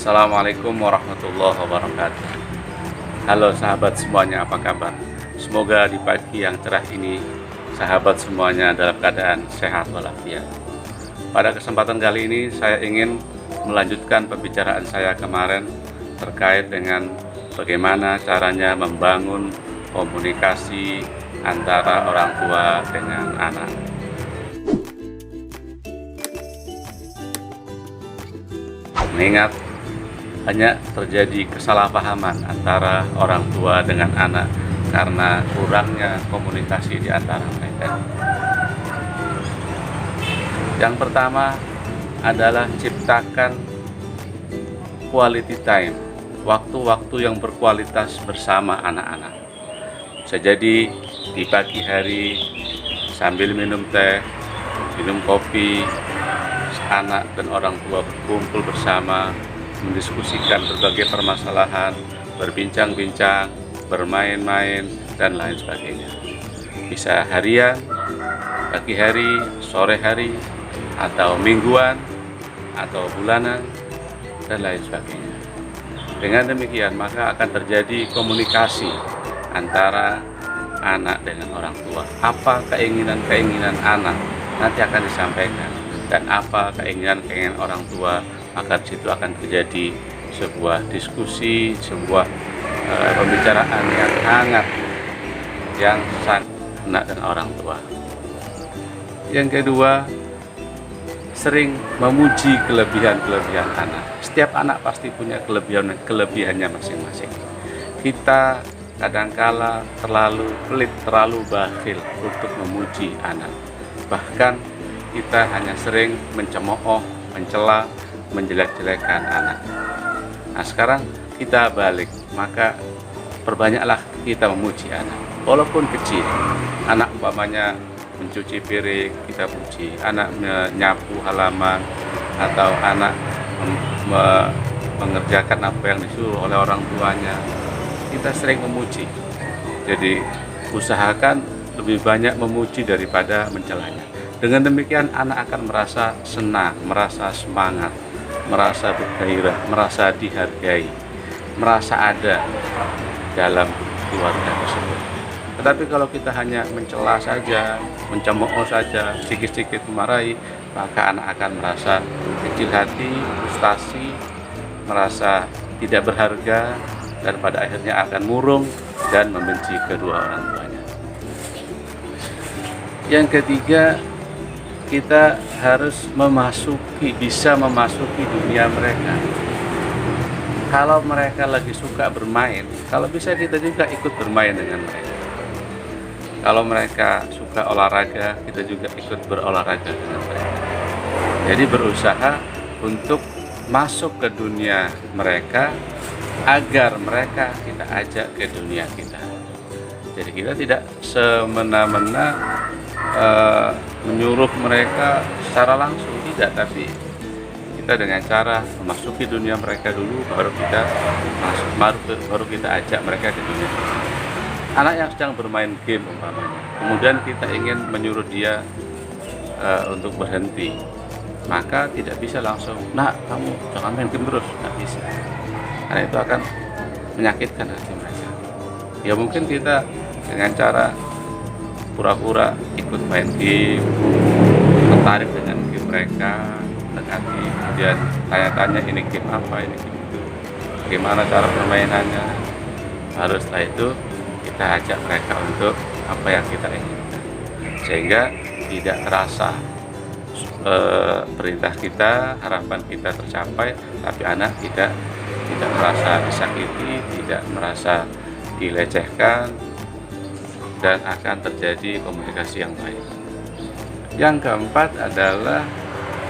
Assalamualaikum warahmatullahi wabarakatuh. Halo sahabat semuanya, apa kabar? Semoga di pagi yang cerah ini sahabat semuanya dalam keadaan sehat walafiat. Pada kesempatan kali ini saya ingin melanjutkan pembicaraan saya kemarin terkait dengan bagaimana caranya membangun komunikasi antara orang tua dengan anak. Mengingat hanya terjadi kesalahpahaman antara orang tua dengan anak karena kurangnya komunikasi di antara mereka. Yang pertama adalah ciptakan quality time, waktu-waktu yang berkualitas bersama anak-anak. Bisa jadi di pagi hari sambil minum teh, minum kopi, anak dan orang tua berkumpul bersama, mendiskusikan berbagai permasalahan, berbincang-bincang, bermain-main, dan lain sebagainya. Bisa harian, pagi hari, sore hari, atau mingguan, atau bulanan, dan lain sebagainya. Dengan demikian, maka akan terjadi komunikasi antara anak dengan orang tua. Apa keinginan-keinginan anak nanti akan disampaikan, dan apa keinginan-keinginan orang tua, maka di situ akan terjadi sebuah diskusi, sebuah pembicaraan yang hangat, yang sangat anak dan orang tua. Yang kedua, sering memuji kelebihan-kelebihan anak. Setiap anak pasti punya kelebihannya masing-masing. Kita kadangkala terlalu pelit, terlalu bakhil untuk memuji anak. Bahkan kita hanya sering mencemooh, mencela, menjelek-jelekan anak. Nah, sekarang kita balik, maka perbanyaklah kita memuji anak. Walaupun kecil, anak umpamanya mencuci piring, kita puji. Anak menyapu halaman, atau anak mengerjakan apa yang disuruh oleh orang tuanya, kita sering memuji. Jadi usahakan lebih banyak memuji daripada mencelanya. Dengan demikian anak akan merasa senang, merasa semangat, merasa bergairah, merasa dihargai, merasa ada dalam keluarga tersebut. Tetapi kalau kita hanya mencela saja, mencemooh saja, sedikit-sedikit memarahi, maka anak akan merasa kecil hati, frustasi, merasa tidak berharga, dan pada akhirnya akan murung dan membenci kedua orang tuanya. Yang ketiga, kita harus bisa memasuki dunia mereka. Kalau mereka lagi suka bermain, kalau bisa kita juga ikut bermain dengan mereka. Kalau mereka suka olahraga, kita juga ikut berolahraga dengan mereka. Jadi berusaha untuk masuk ke dunia mereka agar mereka kita ajak ke dunia kita. Jadi kita tidak semena-mena menyuruh mereka secara langsung, tidak, tapi kita dengan cara memasuki dunia mereka dulu, baru kita ajak mereka ke dunia kita. Anak yang sedang bermain game umpamanya, kemudian kita ingin menyuruh dia untuk berhenti, maka tidak bisa langsung, "Nak, kamu jangan main game terus," tidak bisa, karena itu akan menyakitkan hati mereka. Ya mungkin kita dengan cara pura-pura ikut main game, tertarik dengan game mereka, dekati, kemudian tanya-tanya ini game apa, ini game itu, bagaimana cara permainannya. Harus setelah itu kita ajak mereka untuk apa yang kita inginkan, sehingga tidak terasa perintah kita, harapan kita tercapai, tapi anak tidak merasa disakiti, tidak merasa dilecehkan, dan akan terjadi komunikasi yang baik. Yang keempat adalah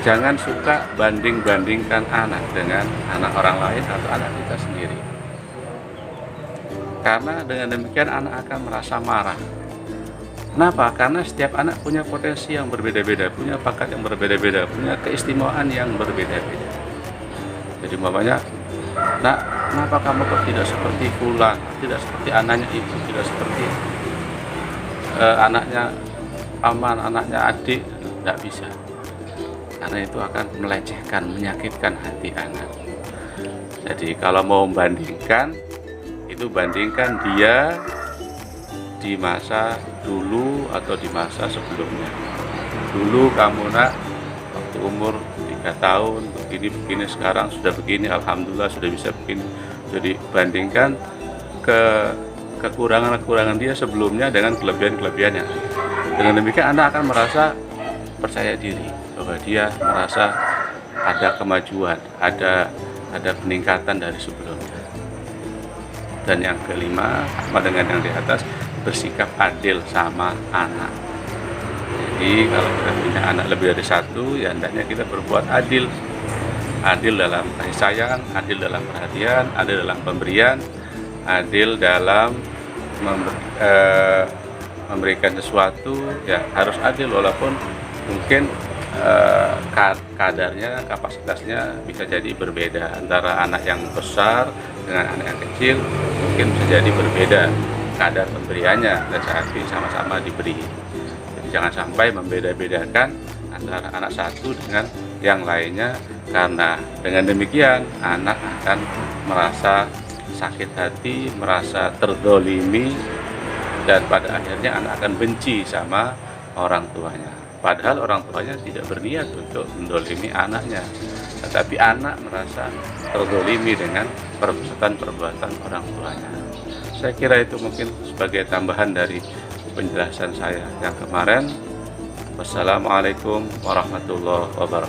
jangan suka banding-bandingkan anak dengan anak orang lain atau anak kita sendiri. Karena dengan demikian anak akan merasa marah. Kenapa? Karena setiap anak punya potensi yang berbeda-beda, punya bakat yang berbeda-beda, punya keistimewaan yang berbeda-beda. Jadi umpamanya, "Nak, kenapa kamu kok tidak seperti fulan, tidak seperti anaknya ibu, tidak seperti anaknya paman, anaknya adik?" Tidak bisa, karena itu akan melecehkan, menyakitkan hati anak. Jadi kalau mau membandingkan, itu bandingkan dia di masa dulu atau di masa sebelumnya. Dulu kamu nak waktu umur 3 tahun begini sekarang sudah begini, alhamdulillah sudah bisa begini. Jadi bandingkan kekurangan-kekurangan dia sebelumnya dengan kelebihan-kelebihannya. Dengan demikian Anda akan merasa percaya diri bahwa dia merasa ada kemajuan, ada peningkatan dari sebelumnya. Dan yang kelima, sama dengan yang di atas, bersikap adil sama anak. Jadi kalau kita punya anak lebih dari satu, ya hendaknya kita berbuat adil. Adil dalam kasih sayang, adil dalam perhatian, adil dalam pemberian, adil dalam memberikan sesuatu, ya harus adil walaupun mungkin kadarnya, kapasitasnya bisa jadi berbeda antara anak yang besar dengan anak yang kecil, mungkin bisa jadi berbeda kadar pemberiannya tetapi sama-sama diberi. Jadi jangan sampai membeda-bedakan antara anak satu dengan yang lainnya, karena dengan demikian anak akan merasa sakit hati, merasa terdolimi, dan pada akhirnya anak akan benci sama orang tuanya. Padahal orang tuanya tidak berniat untuk mendolimi anaknya, tetapi anak merasa terdolimi dengan perbuatan-perbuatan orang tuanya. Saya kira itu mungkin sebagai tambahan dari penjelasan saya yang kemarin. Wassalamualaikum warahmatullahi wabarakatuh.